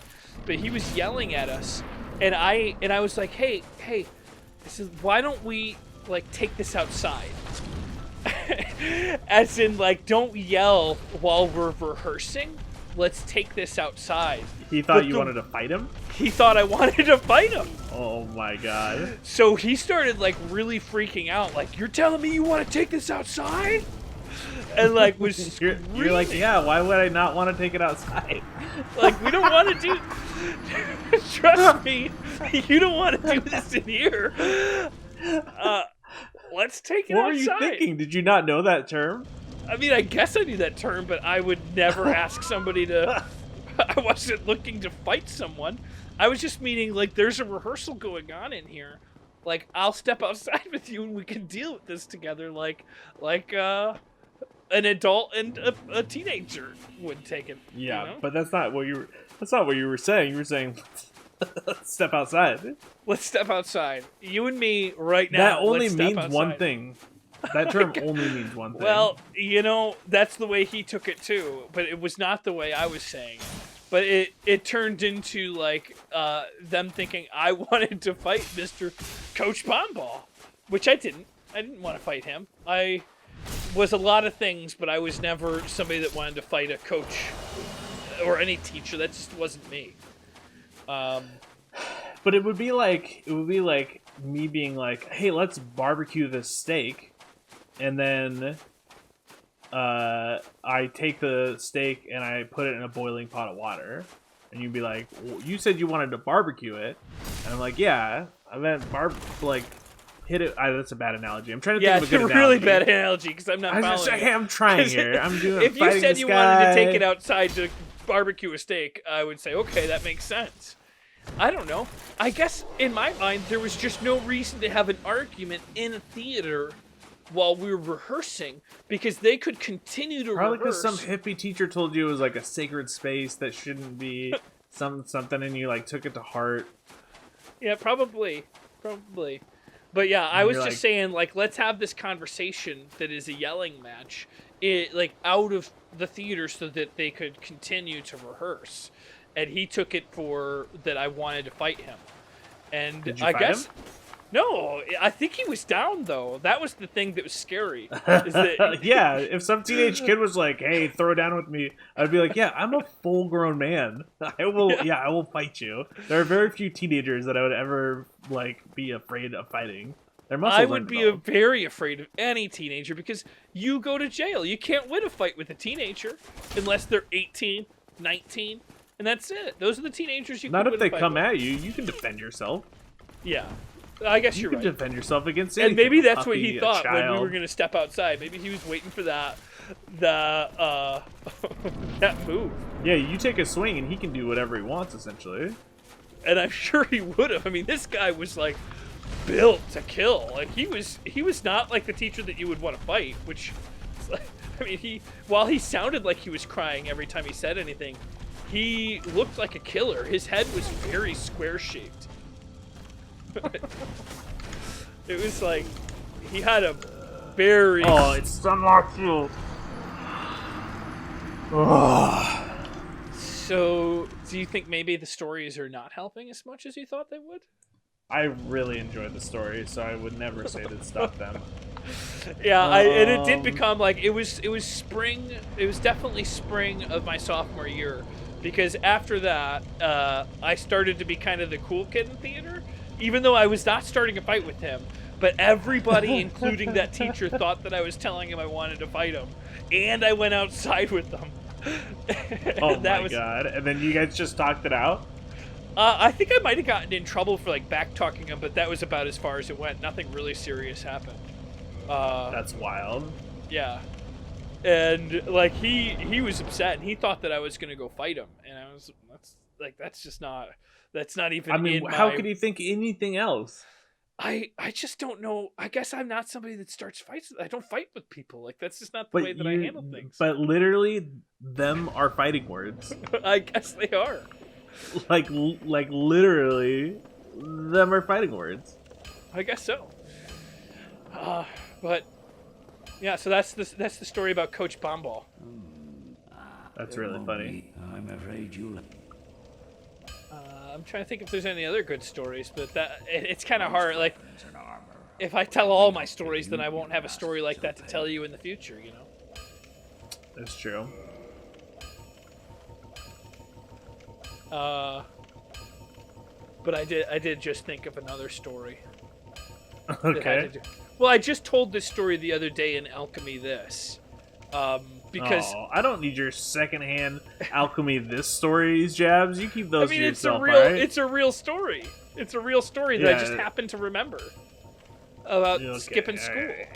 But he was yelling at us, and I was like, hey, why don't we take this outside? As in, like, don't yell while we're rehearsing. Let's take this outside. He thought you wanted to fight him? He thought I wanted to fight him. Oh my god. So he started, like, really freaking out. Like, you're telling me you want to take this outside? And, like, was you're like, yeah, why would I not want to take it outside? Like, we don't want to do... Trust me, you don't want to do this in here. Let's take it outside. What were you thinking? Did you not know that term? I mean, I guess I knew that term, but I would never ask somebody to... I wasn't looking to fight someone. I was just meaning, like, there's a rehearsal going on in here. Like, I'll step outside with you and we can deal with this together like an adult and a teenager would take it. Yeah, you know? but that's not what you were saying. You were saying, let's step outside. Let's step outside. You and me right now. That only let's step means outside. one thing. That term only means one thing. Well, you know, that's the way he took it too, but it was not the way I was saying. But it turned into, like, them thinking I wanted to fight Mr. Coach Bomball, which I didn't. I didn't want to fight him. I was a lot of things, but I was never somebody that wanted to fight a coach or any teacher. That just wasn't me. But it would be like me being like, hey, let's barbecue this steak, and then I take the steak and I put it in a boiling pot of water, and you'd be like, well, you said you wanted to barbecue it, and I'm like, yeah, I meant hit it. That's a bad analogy. I'm trying to think of a good analogy. Yeah, it's a really bad analogy because I'm not following. I'm trying here. I'm doing. If you said you wanted to take it outside to barbecue a steak, I would say, okay, that makes sense. I don't know. I guess in my mind there was just no reason to have an argument in a theater while we were rehearsing because they could continue to Probably rehearse. because some hippie teacher told you it was like a sacred space that shouldn't be something, and you like took it to heart. Yeah, probably. But yeah, I was just like, saying, like, let's have this conversation that is a yelling match, like, out of the theater so that they could continue to rehearse. And he took it for that I wanted to fight him. And did you I fight guess... him? No, I think he was down, though. That was the thing that was scary. Is that yeah, if some teenage kid was like, hey, throw down with me, I'd be like, yeah, I'm a full-grown man. I will fight you. There are very few teenagers that I would ever, like, be afraid of fighting. I would be very afraid of any teenager because you go to jail. You can't win a fight with a teenager unless they're 18, 19, and that's it. Those are the teenagers you can win a fight with. Not if they come at you. You can defend yourself. Yeah. I guess you're right. You can defend yourself against anything. And maybe that's what he thought when we child. were going to step outside. Maybe he was waiting for that that move. Yeah, you take a swing and he can do whatever he wants, essentially. And I'm sure he would have. I mean, this guy was like built to kill. Like he was not like the teacher that you would want to fight, which I mean, while he sounded like he was crying every time he said anything, he looked like a killer. His head was very square-shaped. It was like he had a very... Oh, it's unlocked you. So, do you think maybe the stories are not helping as much as you thought they would? I really enjoyed the story, so I would never say to stop them. Yeah, and it did become like it was spring. It was definitely spring of my sophomore year, because after that, I started to be kind of the cool kid in theater, even though I was not starting a fight with him. But everybody, including that teacher, thought that I was telling him I wanted to fight him, and I went outside with them. Oh my god! And then you guys just talked it out? I think I might have gotten in trouble for like back talking him, but that was about as far as it went. Nothing really serious happened. That's wild. Yeah, and like he was upset, and he thought that I was gonna go fight him, and I was that's not even. I mean, how could he think anything else? I just don't know. I guess I'm not somebody that starts fights. I don't fight with people. Like that's just not the way that I handle things. But literally, them are fighting words. I guess they are. Like literally, them are fighting words. I guess so. But yeah, so that's the story about Coach Bomball. That's really funny. I'm afraid you'll. I'm trying to think if there's any other good stories, but it's kind of hard. Like, if I tell all my stories, then I won't have a story like that to tell you in the future, you know? That's true. But I did just think of another story. Okay. Well, I just told this story the other day in Alchemy This. Because I don't need your secondhand Alchemy This stories, Jabs. You keep those to yourself, it's a real story. It's a real story that I just happened to remember about skipping school. Okay.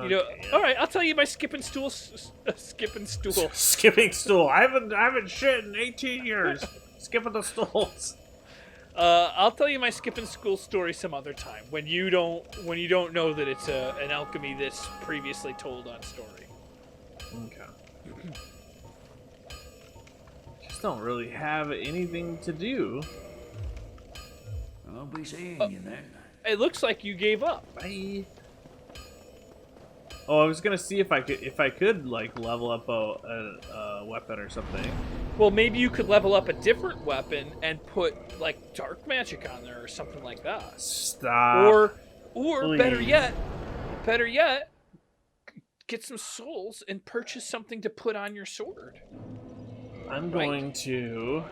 You know, all right. I'll tell you my skipping stool. Skipping stool. Skipping stool. I haven't shit in 18 years. Skipping the stools. I'll tell you my skipping school story some other time when you don't know that it's an Alchemy This previously told on story. Okay. Just don't really have anything to do. I'll be seeing you then. It looks like you gave up. Bye. Oh, I was gonna see if I could like level up a weapon or something. Well, maybe you could level up a different weapon and put like dark magic on there or something like that. Stop. Or please. better yet, get some souls and purchase something to put on your sword. I'm going to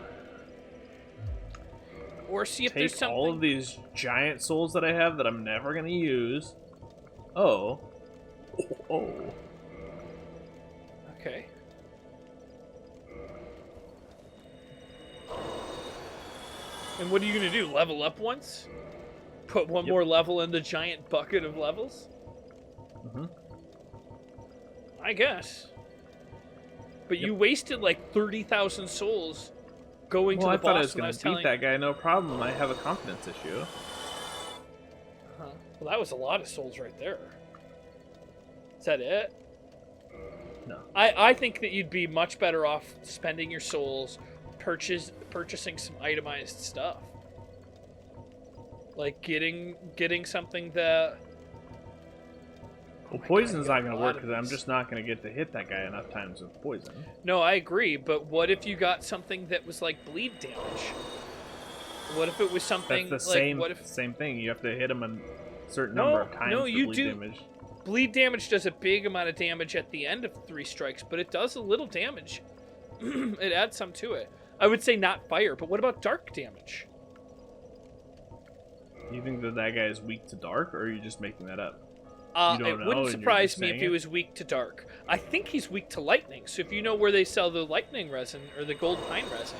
or see if there's take something. all of these giant souls that I have that I'm never gonna use. Oh. Okay. And what are you gonna do? Level up once? Put one more level in the giant bucket of levels? Mm-hmm. I guess. But you wasted like 30,000 souls going to the boss. I thought I was going to beat that guy, no problem. I have a confidence issue. Well, that was a lot of souls right there. Is that it? No. I think that you'd be much better off spending your souls purchasing some itemized stuff. Like getting something that... Well, poison's not going to work because I'm just not going to get to hit that guy enough times with poison. No, I agree, but what if you got something that was like bleed damage? What if it was something That's the same thing. You have to hit him a certain number of times for bleed damage. Bleed damage does a big amount of damage at the end of 3 strikes, but it does a little damage. It adds some to it. I would say not fire, but what about dark damage? You think that guy is weak to dark, or are you just making that up? It wouldn't surprise me if he was weak to dark. I think he's weak to lightning, so if you know where they sell the lightning resin, or the gold pine resin.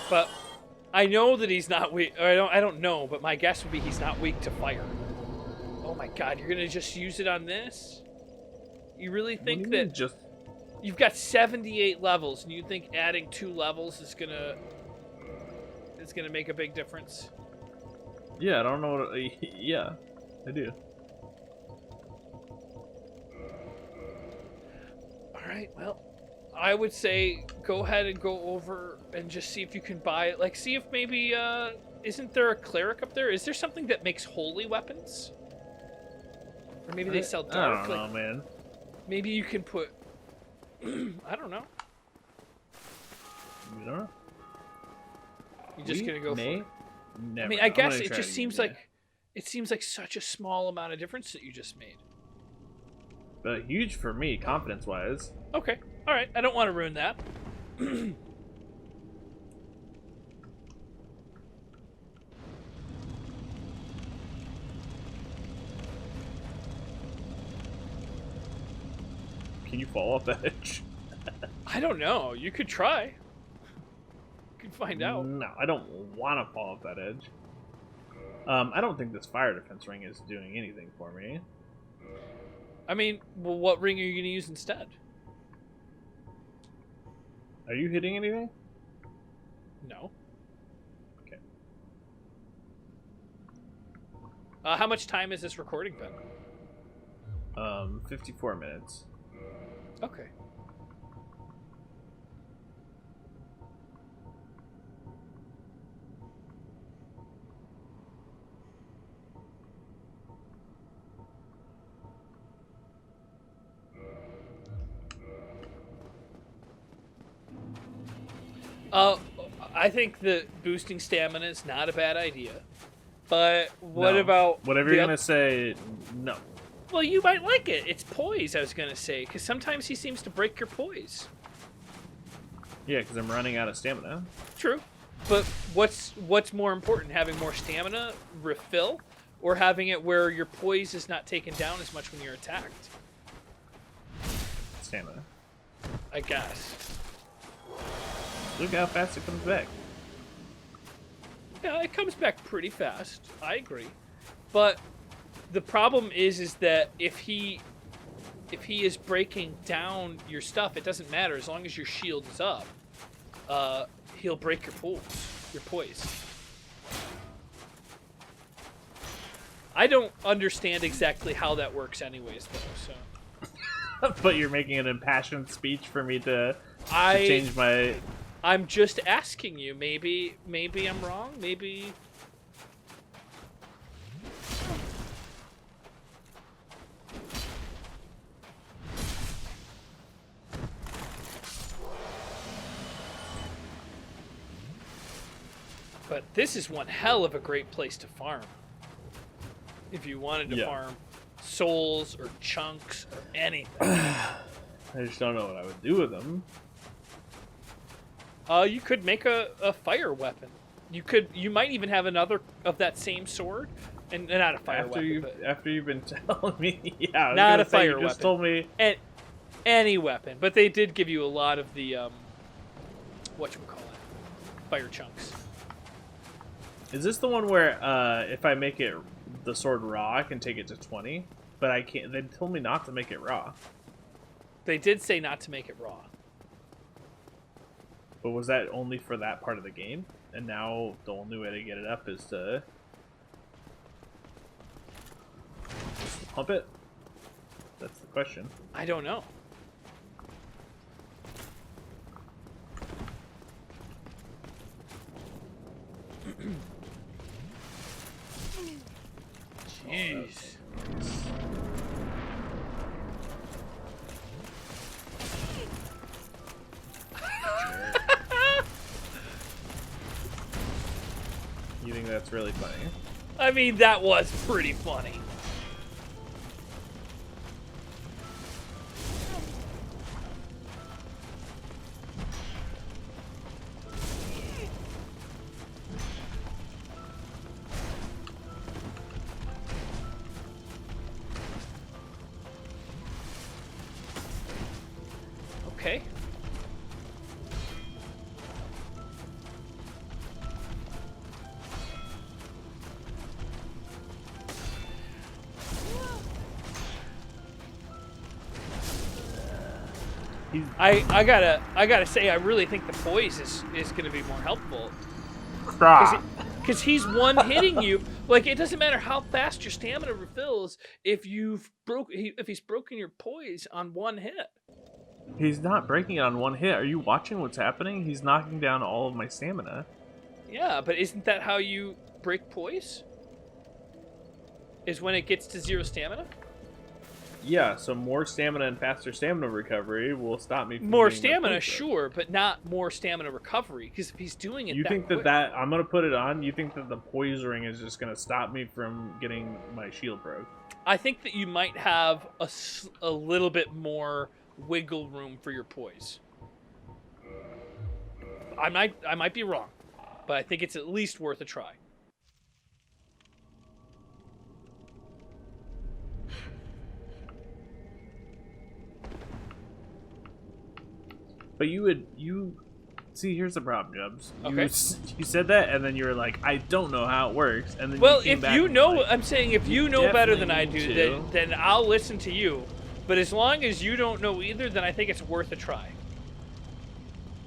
But I know that he's not weak, or I don't know, but my guess would be he's not weak to fire. Oh my god, you're gonna just use it on this? You really think that just... You've got 78 levels, and you think adding 2 levels is gonna make a big difference? Yeah, I don't know what... yeah, I do. Alright, well, I would say go ahead and go over and just see if you can buy it. Like, see if maybe, isn't there a cleric up there? Is there something that makes holy weapons? Or maybe they sell dark? I don't know, man. Maybe you can put... I don't know. You don't know? You're just gonna go for it? Never. I mean, I guess it just seems like... It seems like such a small amount of difference that you just made. But huge for me, confidence-wise. Okay. Alright, I don't want to ruin that. Can you fall off that edge? I don't know. You could try. You could find out. No, I don't want to fall off that edge. I don't think this fire defense ring is doing anything for me. I mean, well, what ring are you going to use instead? Are you hitting anything? No. Okay. How much time has this recording been? 54 minutes. Okay. I think that boosting stamina is not a bad idea. But what No. about whatever the you're oth- gonna say? No. Well, you might like it. It's poise, I was gonna say, because sometimes he seems to break your poise. Yeah, because I'm running out of stamina. True. But what's more important, having more stamina refill, or having it where your poise is not taken down as much when you're attacked? Stamina. I guess. Look how fast it comes back. Yeah, it comes back pretty fast. I agree. But the problem is that if he is breaking down your stuff, it doesn't matter as long as your shield is up. He'll break your poise. I don't understand exactly how that works anyways, though, so... But you're making an impassioned speech for me to change my... I'm just asking you. Maybe I'm wrong. Maybe... But this is one hell of a great place to farm. If you wanted to farm souls or chunks or anything. I just don't know what I would do with them. You could make a fire weapon. You might even have another of that same sword, and not a fire weapon. After you've been telling me, yeah, not a fire weapon. You just told me any weapon, but they did give you a lot of the fire chunks. Is this the one where if I make it the sword raw, I can take it to 20? But I can't. They told me not to make it raw. They did say not to make it raw. But was that only for that part of the game? And now the only way to get it up is to pump it? That's the question. I don't know. Jeez. You think that's really funny? I mean, that was pretty funny. Okay. I gotta say, I really think the poise is gonna be more helpful. Because he's one hitting you. Like, it doesn't matter how fast your stamina refills if he's broken your poise on one hit. He's not breaking it on one hit. Are you watching what's happening? He's knocking down all of my stamina. Yeah, but isn't that how you break poise? Is when it gets to 0 stamina? Yeah, so more stamina and faster stamina recovery will stop me from more getting my stamina, points up. sure, but not more stamina recovery. Because if he's doing it, You that think quick, that I'm gonna put it on? You think that the poise ring is just gonna stop me from getting my shield broke? I think that you might have a little bit more wiggle room for your poise. I might be wrong, but I think it's at least worth a try. But see, here's the problem, Jubs. Okay. You said that, and then you were like, I don't know how it works, and then Well, you came if back you and know, like, I'm saying if you know better than I definitely do, need to. then I'll listen to you. But as long as you don't know either, then I think it's worth a try.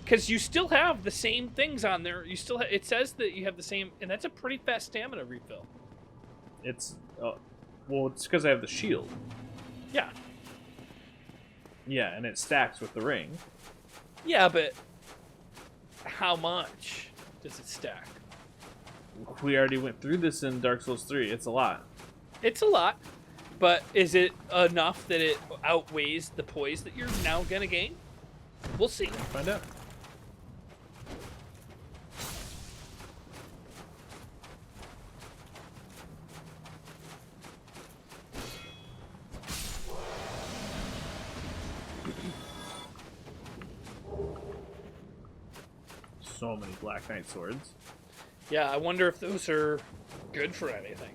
Because you still have the same things on there. You still it says that you have the same, and that's a pretty fast stamina refill. It's well, it's because I have the shield. Yeah. Yeah, and it stacks with the ring. Yeah, but how much does it stack? We already went through this in Dark Souls 3. It's a lot. It's a lot, but is it enough that it outweighs the poise that you're now gonna gain? We'll see. Find out. so many Black Knight swords. Yeah, I wonder if those are good for anything.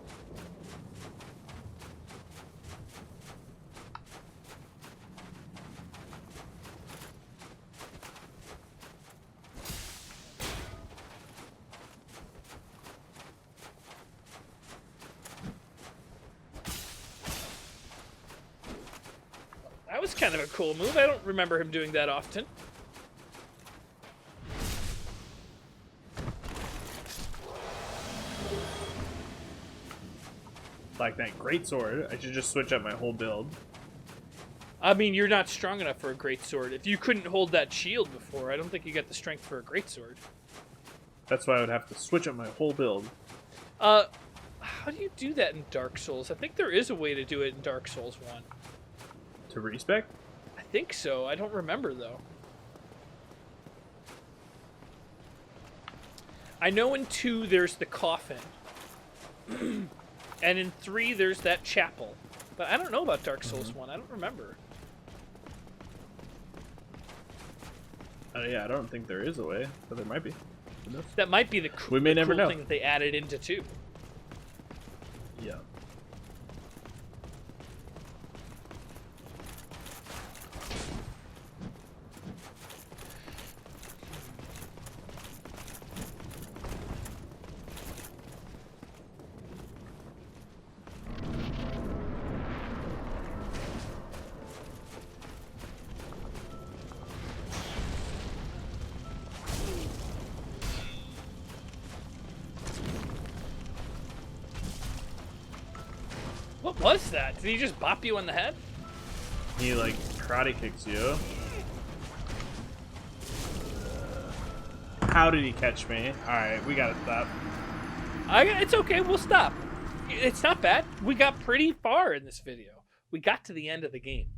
That was kind of a cool move. I don't remember him doing that often. Black Knight greatsword. I should just switch up my whole build. I mean, you're not strong enough for a greatsword. If you couldn't hold that shield before, I don't think you got the strength for a greatsword. That's why I would have to switch up my whole build. How do you do that in Dark Souls? I think there is a way to do it in Dark Souls 1. To respec? I think so. I don't remember, though. I know in 2 there's the coffin. And in 3 there's that chapel. But I don't know about Dark Souls 1. I don't remember. Yeah, I don't think there is a way, but there might be. That might be the We may never cool know. thing that they added into 2. Yeah. What was that? Did he just bop you on the head? He, like, karate kicks you. How did he catch me? Alright, we gotta stop. It's okay. We'll stop. It's not bad. We got pretty far in this video. We got to the end of the game.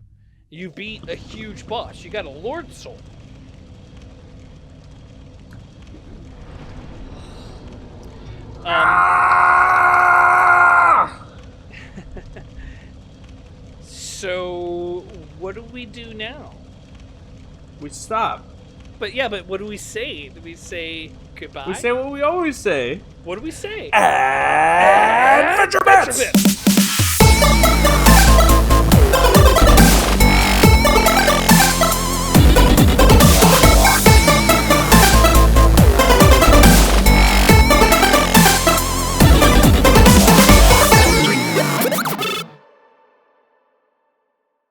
You beat a huge boss. You got a Lord Soul. So, what do we do now? We stop. But yeah, but what do we say? Do we say goodbye? We say what we always say. What do we say? Adventure Bits!